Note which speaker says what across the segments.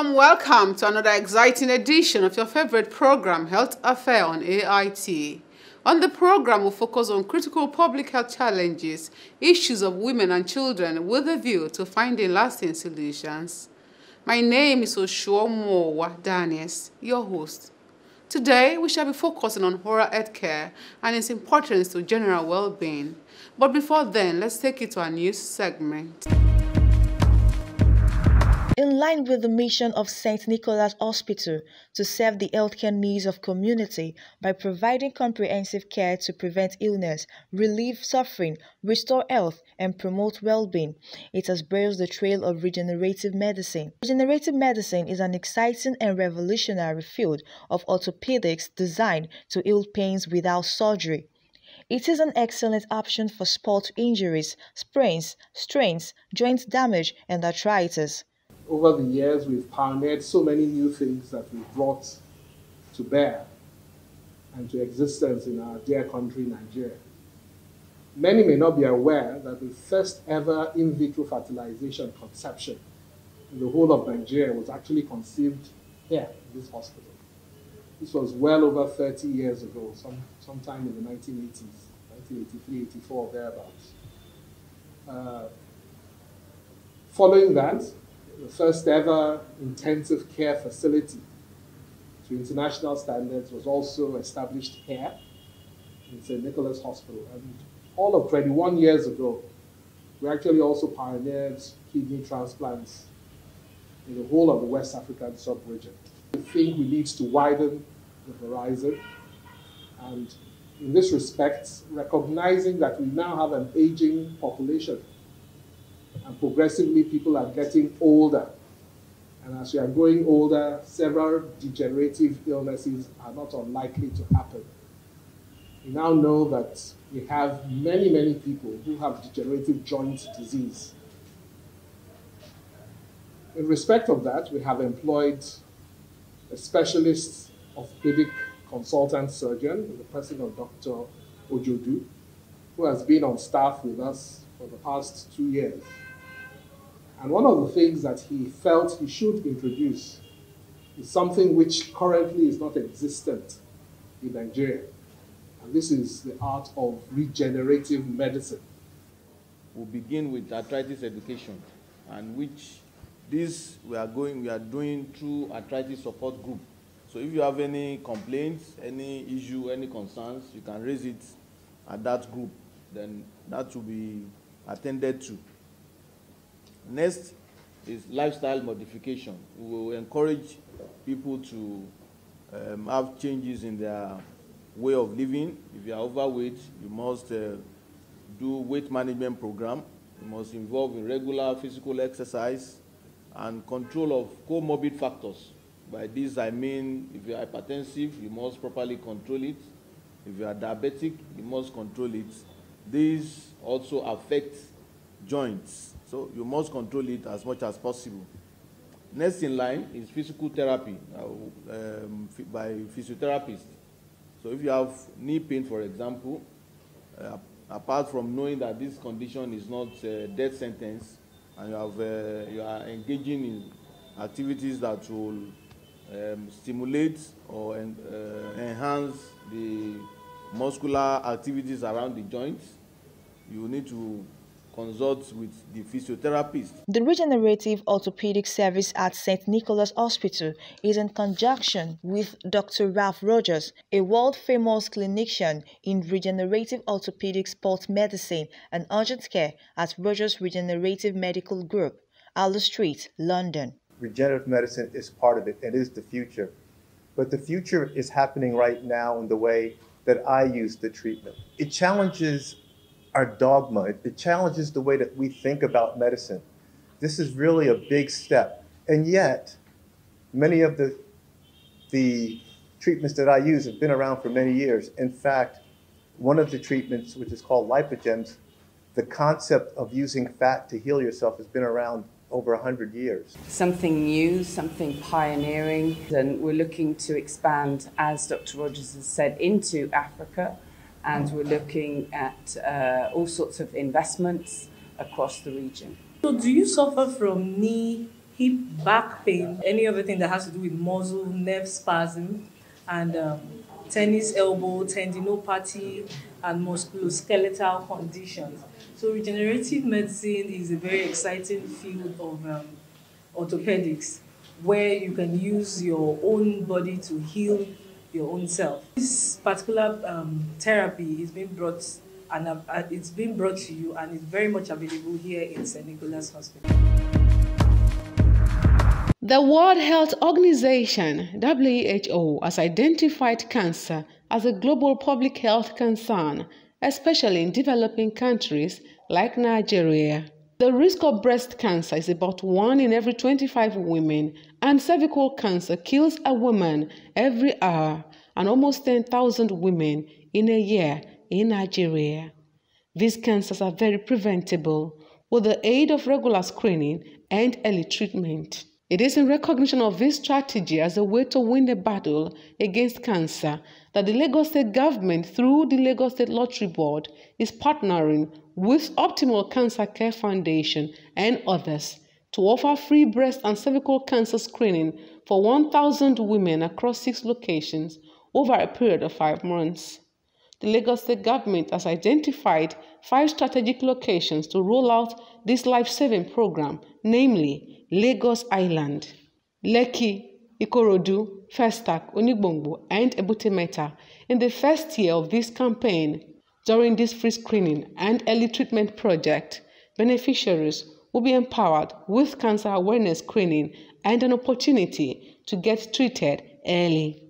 Speaker 1: Welcome to another exciting edition of your favorite program, Health Affair on AIT. On the program, we'll focus on critical public health challenges, issues of women and children with a view to finding lasting solutions. My name is Oshuomowa Daniels, your host. Today, we shall be focusing on oral health care and its importance to general well-being. But before then, let's take it to our news segment.
Speaker 2: In line with the mission of St. Nicholas Hospital to serve the healthcare needs of community by providing comprehensive care to prevent illness, relieve suffering, restore health, and promote well-being, it has blazed the trail of regenerative medicine. Regenerative medicine is an exciting and revolutionary field of orthopedics designed to heal pains without surgery. It is an excellent option for sport injuries, sprains, strains, joint damage, and arthritis.
Speaker 3: Over the years, we've pioneered so many new things that we've brought to bear and to existence in our dear country, Nigeria. Many may not be aware that the first ever in vitro fertilization conception in the whole of Nigeria was actually conceived here in this hospital. This was well over 30 years ago, sometime in the 1980s, 1983, 84, thereabouts. Following that, the first ever intensive care facility to international standards was also established here in St. Nicholas Hospital. And all of 21 years ago, we actually also pioneered kidney transplants in the whole of the West African sub-region. I think we need to widen the horizon, and in this respect, recognizing that we now have an aging population, and progressively people are getting older. And as we are growing older, several degenerative illnesses are not unlikely to happen. We now know that we have many, many people who have degenerative joint disease. In respect of that, we have employed a specialist orthopedic consultant surgeon in the person of Dr. Ojodu, who has been on staff with us for the past 2 years. And one of the things that he felt he should introduce is something which currently is not existent in Nigeria. And this is the art of regenerative medicine.
Speaker 4: We'll begin with arthritis education, and which we are doing through arthritis support group. So if you have any complaints, any issue, any concerns, you can raise it at that group. Then that will be attended to. Next is lifestyle modification. We will encourage people to have changes in their way of living. If you are overweight, you must do weight management program. You must involve in regular physical exercise and control of comorbid factors. By this I mean, if you are hypertensive, you must properly control it. If you are diabetic, you must control it. These also affect joints, so you must control it as much as possible. Next in line is physical therapy by physiotherapists. So if you have knee pain, for example, apart from knowing that this condition is not a death sentence, and you are engaging in activities that will stimulate or enhance the muscular activities around the joints, you need to consult with the physiotherapist.
Speaker 2: The Regenerative Orthopedic Service at St. Nicholas Hospital is in conjunction with Dr. Ralph Rogers, a world-famous clinician in regenerative orthopedic sports medicine and urgent care at Rogers Regenerative Medical Group, Alder Street, London.
Speaker 5: Regenerative medicine is part of it. It is the future. But the future is happening right now in the way that I use the treatment. It challenges our dogma. It challenges the way that we think about medicine. This is really a big step. And yet, many of the treatments that I use have been around for many years. In fact, one of the treatments, which is called lipogems, the concept of using fat to heal yourself has been around over 100 years.
Speaker 6: Something new, something pioneering, and we're looking to expand, as Dr. Rogers has said, into Africa, and we're looking at all sorts of investments across the region.
Speaker 7: So do you suffer from knee, hip, back pain, any other thing that has to do with muscle, nerve spasm, and tennis elbow, tendinopathy, and musculoskeletal conditions. So regenerative medicine is a very exciting field of orthopedics, where you can use your own body to heal your own self. This particular therapy is being brought, and it's being brought to you, and it's very much available here in St. Nicholas Hospital.
Speaker 1: The World Health Organization, WHO, has identified cancer as a global public health concern, especially in developing countries like Nigeria. The risk of breast cancer is about 1 in every 25 women, and cervical cancer kills a woman every hour and almost 10,000 women in a year in Nigeria. These cancers are very preventable with the aid of regular screening and early treatment. It is in recognition of this strategy as a way to win the battle against cancer that the Lagos State government, through the Lagos State Lottery Board, is partnering with Optimal Cancer Care Foundation and others to offer free breast and cervical cancer screening for 1,000 women across 6 locations over a period of 5 months. The Lagos State government has identified 5 strategic locations to roll out this life-saving program, namely Lagos Island, Lekki, Ikorodu, Festac, Onigbongbo, and Ebute Metta in the first year of this campaign. During this free screening and early treatment project, beneficiaries will be empowered with cancer awareness screening and an opportunity to get treated early.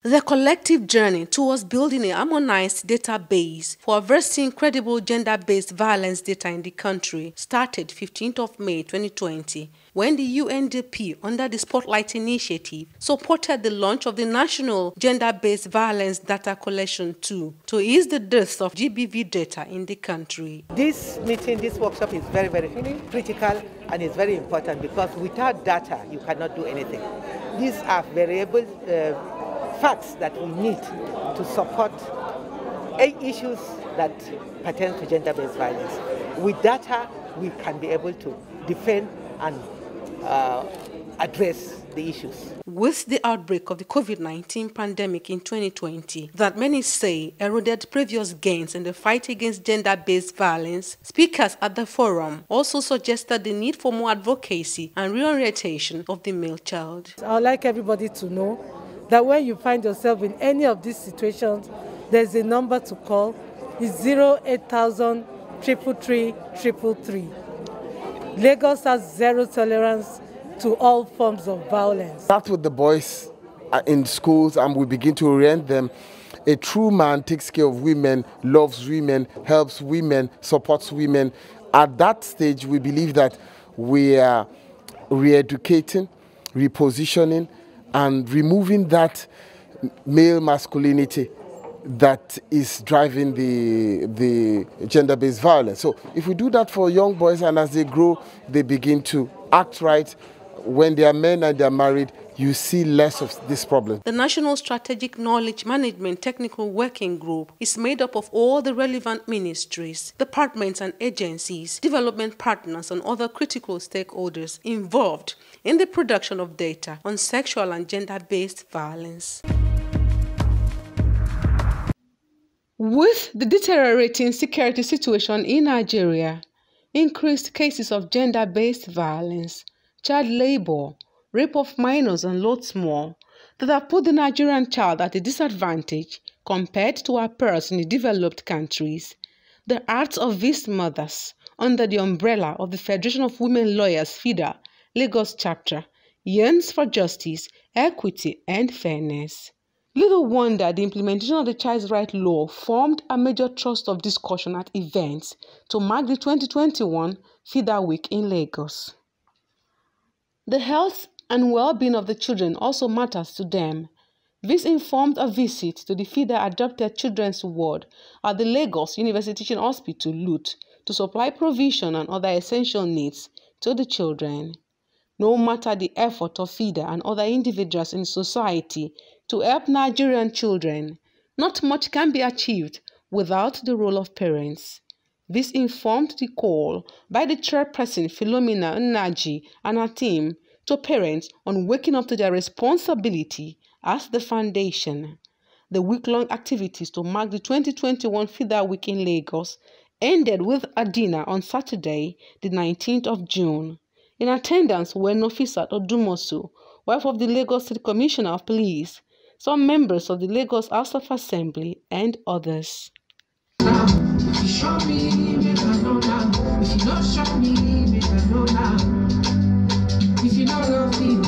Speaker 1: The collective journey towards building a harmonized database for addressing credible gender-based violence data in the country started 15th of May 2020 when the UNDP, under the Spotlight Initiative, supported the launch of the National Gender-Based Violence Data Collection Tool to ease the dearth of GBV data in the country.
Speaker 8: This meeting, this workshop is very, very critical and it's very important because without data, you cannot do anything. These are variable facts that we need to support issues that pertain to gender-based violence. With data, we can be able to defend and address the issues.
Speaker 1: With the outbreak of the COVID-19 pandemic in 2020 that many say eroded previous gains in the fight against gender-based violence, speakers at the forum also suggested the need for more advocacy and reorientation of the male child.
Speaker 9: I would like everybody to know that when you find yourself in any of these situations, there's a number to call. It's 08000 333 333. Lagos has zero tolerance to all forms of violence.
Speaker 10: Start with the boys in schools and we begin to orient them. A true man takes care of women, loves women, helps women, supports women. At that stage, we believe that we are re-educating, repositioning, and removing that male masculinity that is driving the gender-based violence. So if we do that for young boys and as they grow, they begin to act right, when they are men and they are married, you see less of this problem.
Speaker 1: The National Strategic Knowledge Management Technical Working Group is made up of all the relevant ministries, departments and agencies, development partners and other critical stakeholders involved in the production of data on sexual and gender-based violence. With the deteriorating security situation in Nigeria, increased cases of gender-based violence, child labor, rape of minors and lots more that have put the Nigerian child at a disadvantage compared to our peers in the developed countries, the hearts of these mothers, under the umbrella of the Federation of Women Lawyers Fida, Lagos chapter, yearns for justice, equity and fairness. Little wonder the implementation of the Child's Right Law formed a major thrust of discussion at events to mark the 2021 Fida Week in Lagos. The health and well-being of the children also matters to them. This informed a visit to the Fida Adopted Children's Ward at the Lagos University Teaching Hospital, LUTH, to supply provision and other essential needs to the children. No matter the effort of Fida and other individuals in society to help Nigerian children, not much can be achieved without the role of parents. This informed the call by the chairperson Philomena Nnaji and her team to parents on waking up to their responsibility as the foundation. The week-long activities to mark the 2021 Fida Week in Lagos ended with a dinner on Saturday, the 19th of June. In attendance were Nofisat Odumosu, wife of the Lagos State Commissioner of Police, some members of the Lagos House of Assembly, and others.
Speaker 11: If you show me, make I know now. If you don't show me, make I know now. If you don't love me,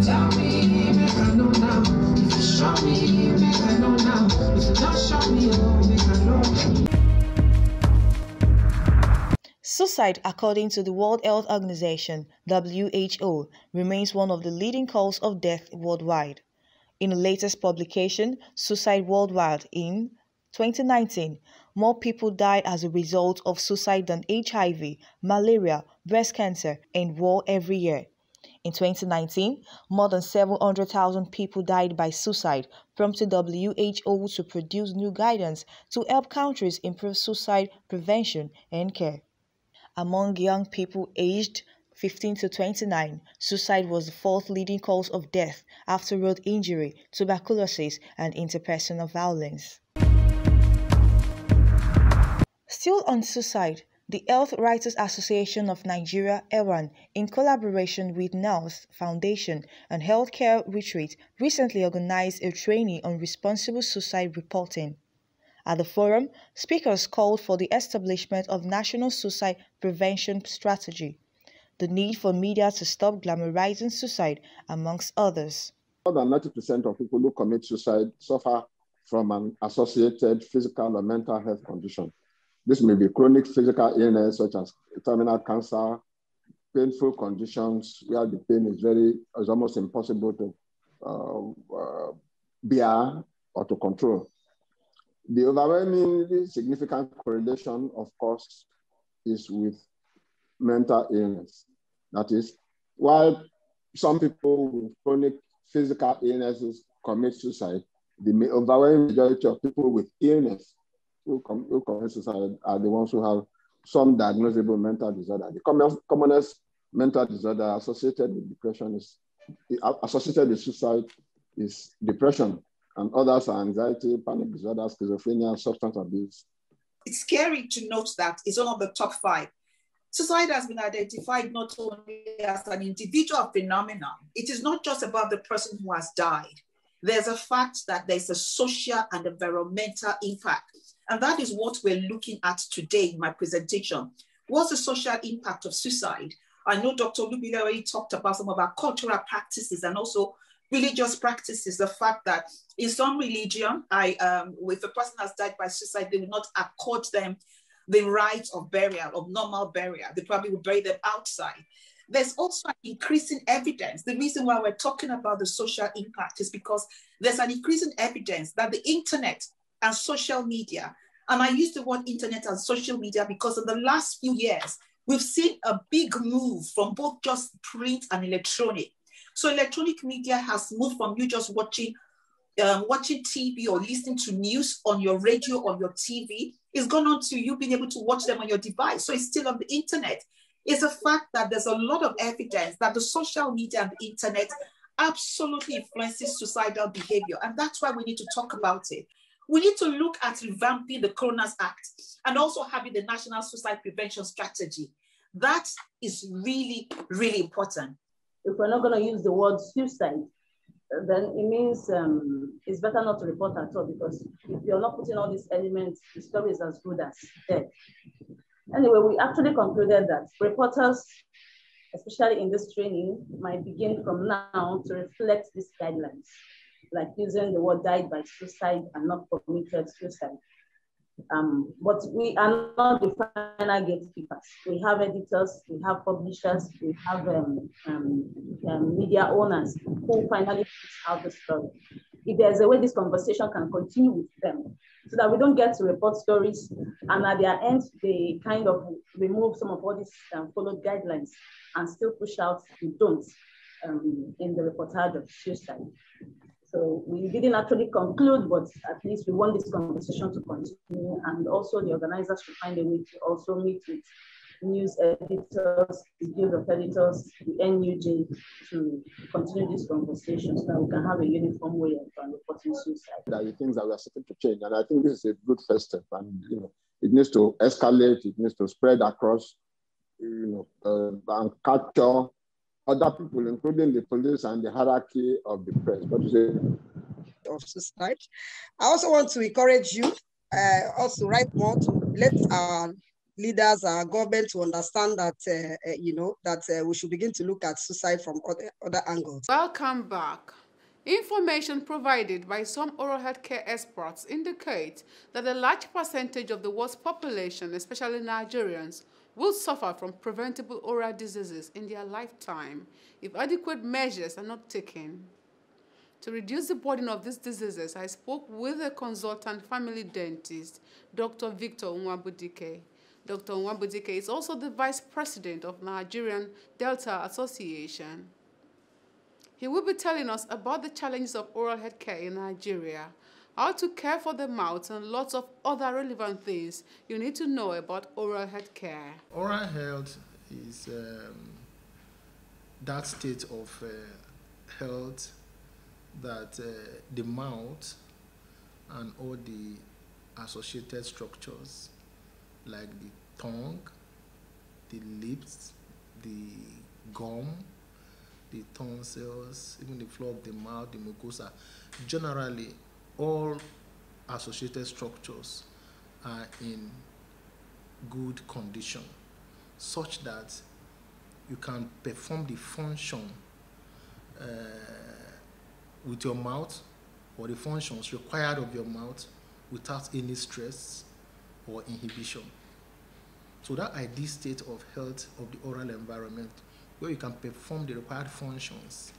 Speaker 11: tell me, make I know now. If you show me, make I know now. If you don't show me, make I know.
Speaker 2: Suicide, according to the World Health Organization (WHO), remains one of the leading causes of death worldwide. In the latest publication, Suicide Worldwide in 2019, more people died as a result of suicide than HIV, malaria, breast cancer, and war every year. In 2019, more than 700,000 people died by suicide, prompting WHO to produce new guidance to help countries improve suicide prevention and care. Among young people aged 15 to 29, suicide was the fourth leading cause of death after road injury, tuberculosis, and interpersonal violence. Still on suicide, the Health Writers Association of Nigeria, EWAN, in collaboration with NALS Foundation and Healthcare Retreat, recently organized a training on responsible suicide reporting. At the forum, speakers called for the establishment of national suicide prevention strategy, the need for media to stop glamorizing suicide, amongst others.
Speaker 12: More than 90% of people who commit suicide suffer from an associated physical or mental health condition. This may be chronic physical illness such as terminal cancer, painful conditions where the pain is almost impossible to bear or to control. The overwhelmingly significant correlation, of course, is with mental illness. That is, while some people with chronic physical illnesses commit suicide, the overwhelming majority of people with illness who commit suicide are the ones who have some diagnosable mental disorder. The commonest mental disorder associated with suicide is depression, and others are anxiety, panic disorder, schizophrenia, substance abuse.
Speaker 13: It's scary to note that it's one of the top 5. Suicide has been identified not only as an individual phenomenon, it is not just about the person who has died. There's a fact that there's a social and environmental impact. And that is what we're looking at today in my presentation. What's the social impact of suicide? I know Dr. Lubile already talked about some of our cultural practices and also religious practices. The fact that in some religion, if a person has died by suicide, they will not accord them the right of burial, of normal burial. They probably will bury them outside. There's also an increasing evidence. The reason why we're talking about the social impact is because there's an increasing evidence that the internet and social media, and I use the word internet and social media because in the last few years, we've seen a big move from both just print and electronic. So electronic media has moved from you just watching TV or listening to news on your radio or your TV. It's gone on to you being able to watch them on your device. So it's still on the internet. It's a fact that there's a lot of evidence that the social media and the internet absolutely influences suicidal behavior. And that's why we need to talk about it. We need to look at revamping the Coroner's Act and also having the National Suicide Prevention Strategy. That is really, really important.
Speaker 14: If we're not going to use the word suicide, then it means it's better not to report at all, because if you're not putting all these elements, the story is as good as dead. Anyway, we actually concluded that reporters, especially in this training, might begin from now to reflect these guidelines, like using the word died by suicide and not committed suicide. But we are not the final gatekeepers. We have editors, we have publishers, we have media owners who finally put out the story. If there's a way this conversation can continue with them, so that we don't get to report stories and at their end, they kind of remove some of all these followed guidelines and still push out the don'ts in the reportage of suicide. So we didn't actually conclude, but at least we want this conversation to continue, and also the organizers should find a way to also meet with news editors, the Guild of Editors, the NUJ, to continue this conversation so that we can have a uniform way of reporting suicide.
Speaker 12: There are things that we are seeking to change, and I think this is a good first step. And it needs to escalate, it needs to spread across, and capture other people, including the police and the hierarchy of the press. What you say?
Speaker 15: Of suicide. I also want to encourage you also write more to let our leaders, our government to understand that we should begin to look at suicide from other angles.
Speaker 1: Welcome back. Information provided by some oral health care experts indicate that a large percentage of the world's population, especially Nigerians, will suffer from preventable oral diseases in their lifetime if adequate measures are not taken. To reduce the burden of these diseases, I spoke with a consultant family dentist, Dr. Victor Nwabudike. Dr. Nwabudike is also the vice president of Nigerian Dental Association. He will be telling us about the challenges of oral health care in Nigeria, how to care for the mouth, and lots of other relevant things you need to know about oral health care.
Speaker 16: Oral health is that state of health that the mouth and all the associated structures like the tongue, the lips, the gum, the tonsils, even the floor of the mouth, the mucosa, generally all associated structures are in good condition such that you can perform the function with your mouth or the functions required of your mouth without any stress or inhibition. So that ideal state of health of the oral environment where you can perform the required functions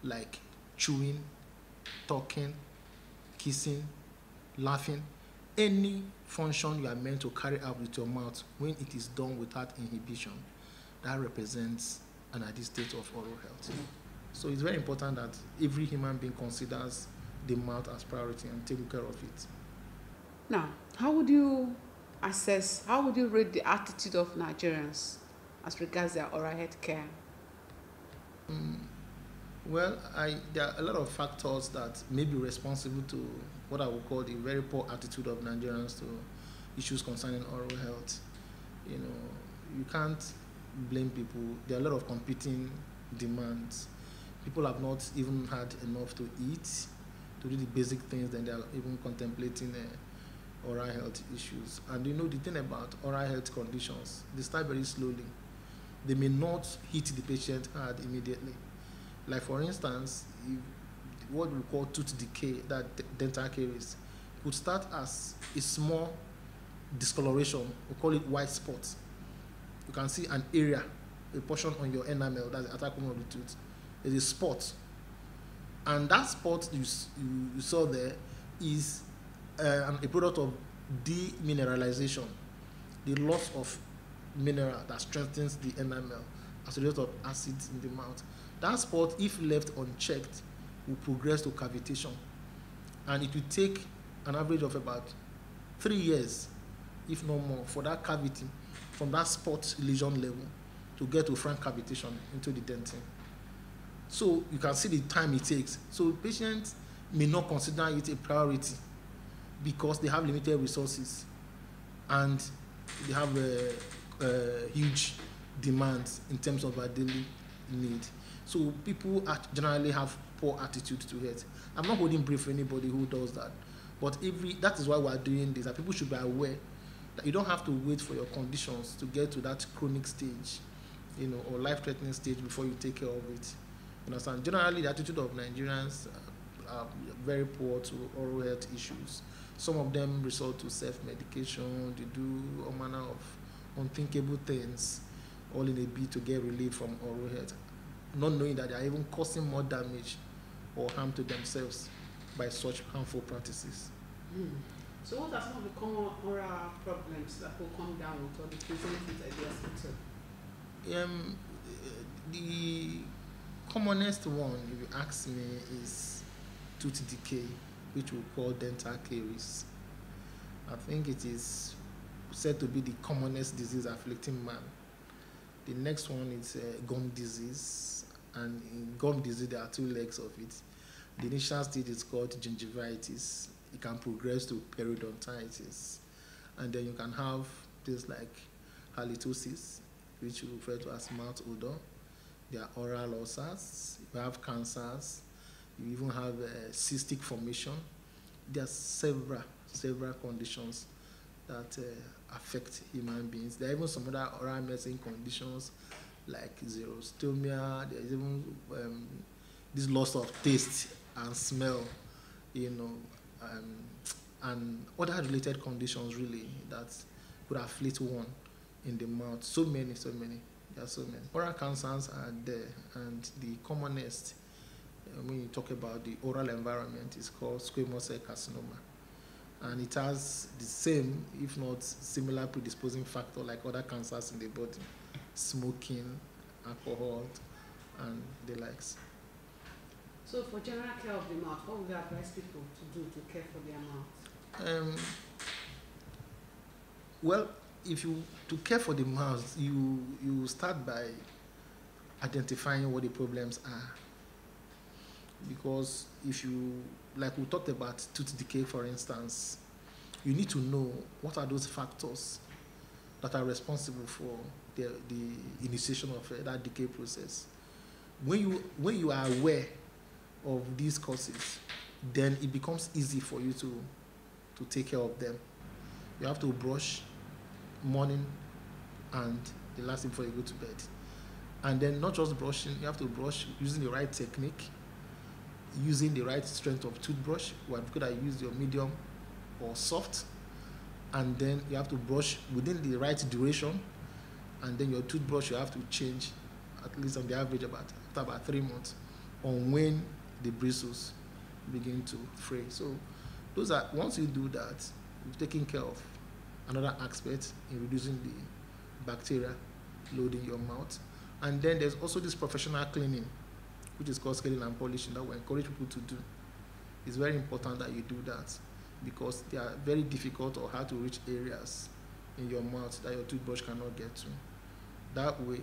Speaker 16: like chewing, talking, kissing, laughing, any function you are meant to carry out with your mouth when it is done without inhibition, that represents an ideal state of oral health. So it's very important that every human being considers the mouth as priority and take care of it.
Speaker 1: Now, how would you rate the attitude of Nigerians as regards their oral health care?
Speaker 16: Well, there are a lot of factors that may be responsible to what I would call the very poor attitude of Nigerians to issues concerning oral health. You can't blame people. There are a lot of competing demands. People have not even had enough to eat, to do the basic things, then they are even contemplating oral health issues. And the thing about oral health conditions, they start very slowly. They may not hit the patient hard immediately. Like for instance, what we call tooth decay, that dental caries, could start as a small discoloration. We call it white spots. You can see an area, a portion on your enamel, that's the attachment of the tooth. There's a spot. And that spot you saw there is a product of demineralization, the loss of mineral that strengthens the enamel as a result of acids in the mouth. That spot, if left unchecked, will progress to cavitation. And it will take an average of about 3 years, if not more, for that cavity from that spot lesion level to get to frank cavitation into the dentin. So you can see the time it takes. So patients may not consider it a priority because they have limited resources and they have huge demands in terms of their daily need. So people generally have poor attitude to health. I'm not holding brief for anybody who does that, but that is why we are doing this. That people should be aware that you don't have to wait for your conditions to get to that chronic stage, or life-threatening stage before you take care of it. You understand? Generally, the attitude of Nigerians are very poor to oral health issues. Some of them resort to self-medication. They do all manner of unthinkable things, all in a bid to get relief from oral health, not knowing that they are even causing more damage or harm to themselves by such harmful practices.
Speaker 1: So what are some of the common oral problems that will come down with or the present at the hospital?
Speaker 16: The commonest one, if you ask me, is tooth decay, which we call dental caries. I think it is said to be the commonest disease afflicting man. The next one is gum disease, and in gum disease there are two legs of it. The initial stage is called gingivitis. It can progress to periodontitis, and then you can have things like halitosis, which we refer to as mouth odor. There are oral ulcers. You have cancers. You even have cystic formation. There are several conditions that affect human beings. There are even some other oral medicine conditions like xerostomia. There is even this loss of taste and smell, and other related conditions really that could afflict one in the mouth. So many. There are so many. Oral cancers are there, and the commonest when you talk about the oral environment is called squamous cell carcinoma. And it has the same, if not similar, predisposing factor like other cancers in the body: smoking, alcohol, and the likes.
Speaker 1: So for general care of the mouth, what would you advise people to do to care for their mouth?
Speaker 16: Well, to care for the mouth, you start by identifying what the problems are. Because like we talked about tooth decay, for instance, you need to know what are those factors that are responsible for the initiation of that decay process. When you are aware of these causes, then it becomes easy for you to take care of them. You have to brush morning and the last thing before you go to bed. And then not just brushing, you have to brush using the right technique, using the right strength of toothbrush. Well, could I use your medium or soft? And then you have to brush within the right duration, and then your toothbrush you have to change at least on the average after about 3 months on when the bristles begin to fray. So once you do that, you've taken care of another aspect in reducing the bacteria load in your mouth. And then there's also this professional cleaning, which is called scaling and polishing, that we encourage people to do. It's very important that you do that, because they are very difficult or hard to reach areas in your mouth that your toothbrush cannot get to. That way,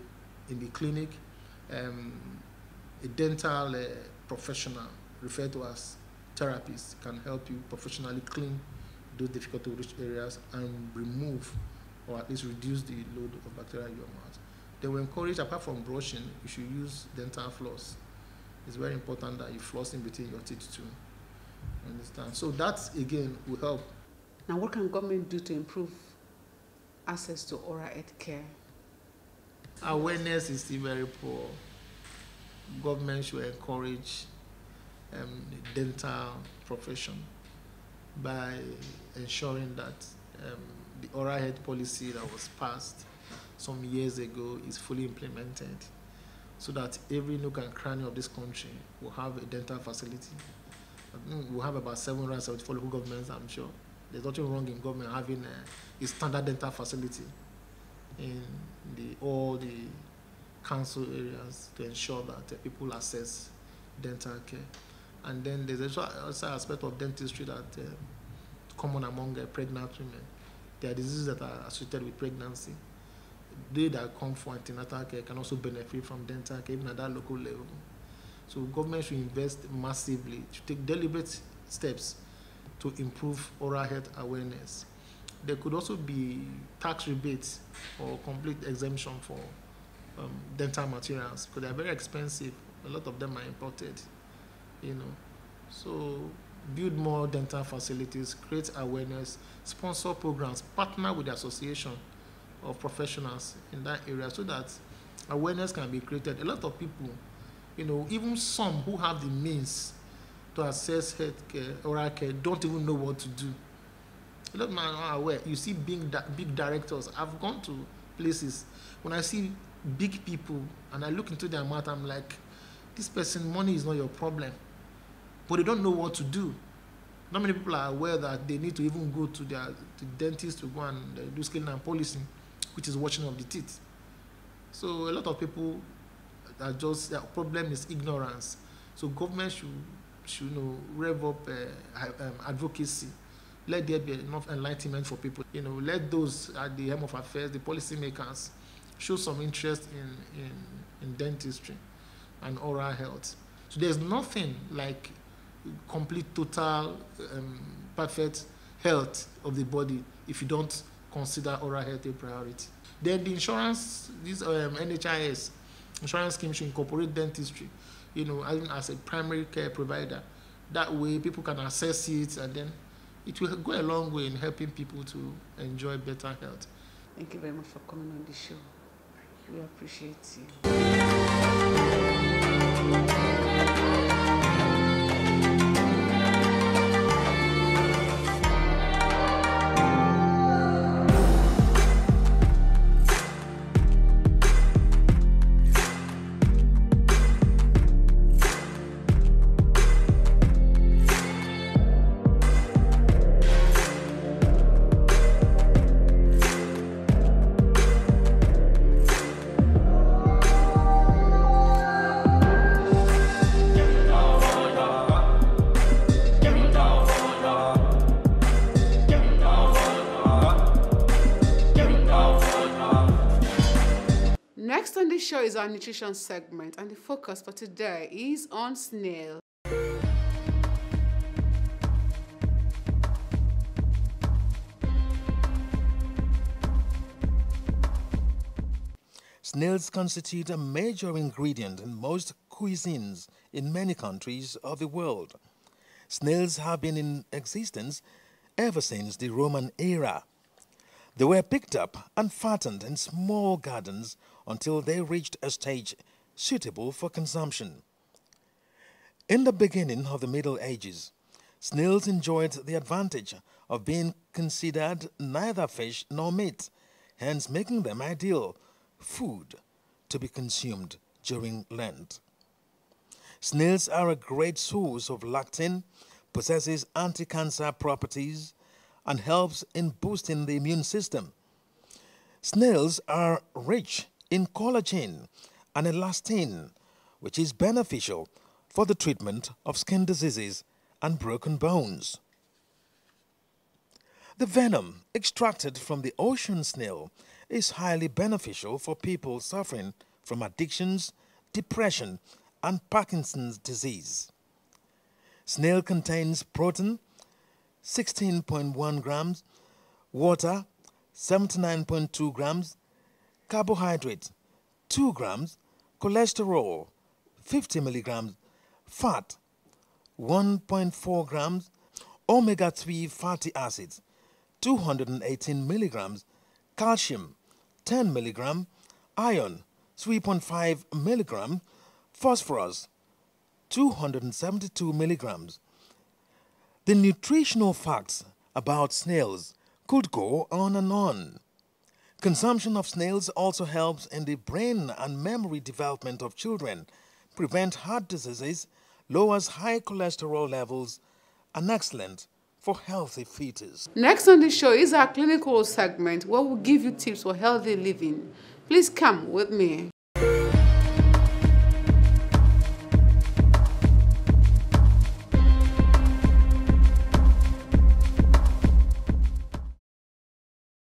Speaker 16: in the clinic, a dental professional, referred to as therapist, can help you professionally clean those difficult to reach areas and remove or at least reduce the load of bacteria in your mouth. They will encourage, apart from brushing, you should use dental floss. It's very important that you floss in between your teeth too. Understand? So that again will help.
Speaker 1: Now, what can government do to improve access to oral health care?
Speaker 16: Awareness is still very poor. Government should encourage the dental profession by ensuring that the oral health policy that was passed some years ago is fully implemented, so that every nook and cranny of this country will have a dental facility. We'll have about 774 local governments, I'm sure. There's nothing wrong in government having a standard dental facility in all the council areas to ensure that people access dental care. And then there's also an aspect of dentistry that common among pregnant women. There are diseases that are associated with pregnancy. They that come for antenatal care can also benefit from dental care, even at that local level. So government should invest massively to take deliberate steps to improve oral health awareness. There could also be tax rebates or complete exemption for dental materials, because they are very expensive. A lot of them are imported, So build more dental facilities, create awareness, sponsor programs, partner with the association of professionals in that area so that awareness can be created. A lot of people, even some who have the means to access health care, oral care, don't even know what to do. A lot of them are aware. You see big directors. I've gone to places, when I see big people and I look into their mouth, I'm like, this person, money is not your problem. But they don't know what to do. Not many people are aware that they need to even go to the dentist to go and do scaling and polishing, which is washing of the teeth. So a lot of people are their problem is ignorance. So government should to rev up advocacy. Let there be enough enlightenment for people. Let those at the helm of affairs, the policymakers, show some interest in dentistry and oral health. So there's nothing like complete, total, perfect health of the body if you don't consider oral health a priority. Then the insurance, this NHIS insurance scheme should incorporate dentistry, as a primary care provider. That way people can access it, and then it will go a long way in helping people to enjoy better health.
Speaker 1: Thank you very much for coming on the show. We appreciate you. Next on the show is our nutrition segment, and the focus for today is on snail.
Speaker 17: Snails constitute a major ingredient in most cuisines in many countries of the world. Snails have been in existence ever since the Roman era. They were picked up and fattened in small gardens until they reached a stage suitable for consumption. In the beginning of the Middle Ages, snails enjoyed the advantage of being considered neither fish nor meat, hence making them ideal food to be consumed during Lent. Snails are a great source of lectin, possesses anti-cancer properties, and helps in boosting the immune system. Snails are rich in collagen and elastin, which is beneficial for the treatment of skin diseases and broken bones. The venom extracted from the ocean snail is highly beneficial for people suffering from addictions, depression, and Parkinson's disease. Snail contains protein, 16.1 grams, water, 79.2 grams, carbohydrate, 2 grams, cholesterol, 50 milligrams, fat, 1.4 grams, omega-3 fatty acids, 218 milligrams, calcium, 10 milligram, iron, 3.5 milligram, phosphorus, 272 milligrams. The nutritional facts about snails could go on and on. Consumption of snails also helps in the brain and memory development of children, prevent heart diseases, lowers high cholesterol levels, and excellent for healthy fetus.
Speaker 1: Next on the show is our clinical segment where we'll give you tips for healthy living. Please come with me.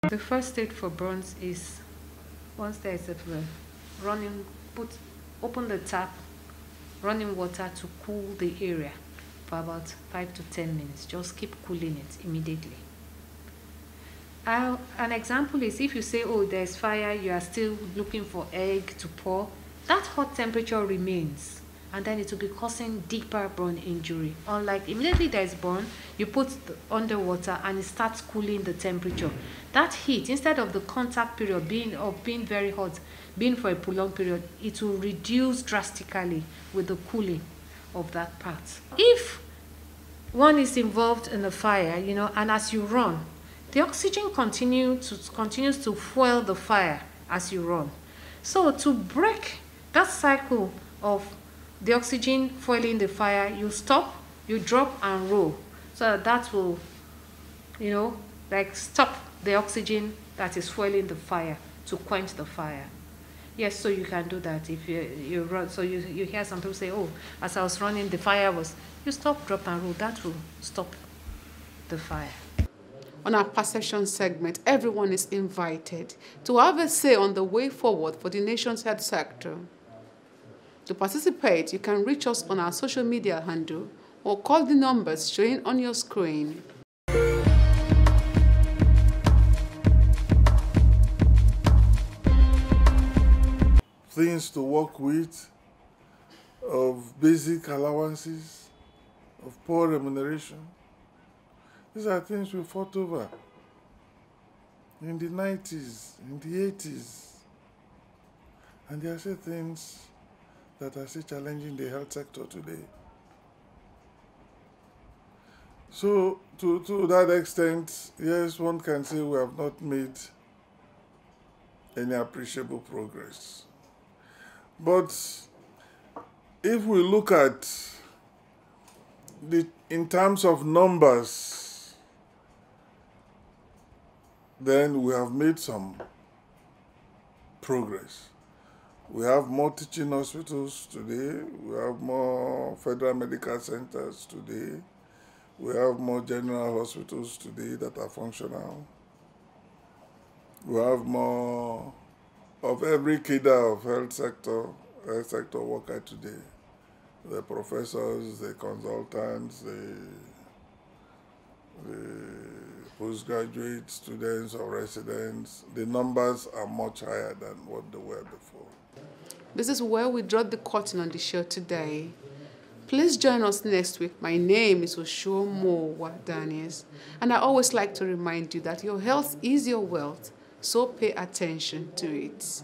Speaker 1: The first stage for burns is once there is a running, open the tap, running water to cool the area for about 5 to 10 minutes. Just keep cooling it immediately. An example is if you say, oh, there's fire, you are still looking for egg to pour, that hot temperature remains, and then it will be causing deeper burn injury. Unlike immediately there's burn, you put underwater and it starts cooling the temperature. That heat, instead of the contact period being very hot, being for a prolonged period, it will reduce drastically with the cooling of that part. If one is involved in a fire, and as you run, the oxygen continues to fuel the fire as you run. So to break that cycle of the oxygen fueling the fire, you stop, you drop and roll. So that will, stop the oxygen that is fueling the fire to quench the fire.
Speaker 18: Yes, so you can do that if you run. So you hear some people say, oh, as I was running, the fire was. You stop, drop, and roll. That will stop the fire.
Speaker 1: On our perception segment, everyone is invited to have a say on the way forward for the nation's health sector. To participate, you can reach us on our social media handle or call the numbers showing on your screen.
Speaker 19: Things to work with, of basic allowances, of poor remuneration. These are things we fought over in the 90s, in the 80s. And there are still things that are still challenging the health sector today. So to that extent, yes, one can say we have not made any appreciable progress. But if we look at in terms of numbers, then we have made some progress. We have more teaching hospitals today. We have more federal medical centers today. We have more general hospitals today that are functional. We have more of every cadre of health sector worker today. The professors, the consultants, the postgraduate students or residents, the numbers are much higher than what they were before.
Speaker 1: This is where we draw the curtain on the show today. Please join us next week. My name is Oshomo Daniels, and I always like to remind you that your health is your wealth, so pay attention to it.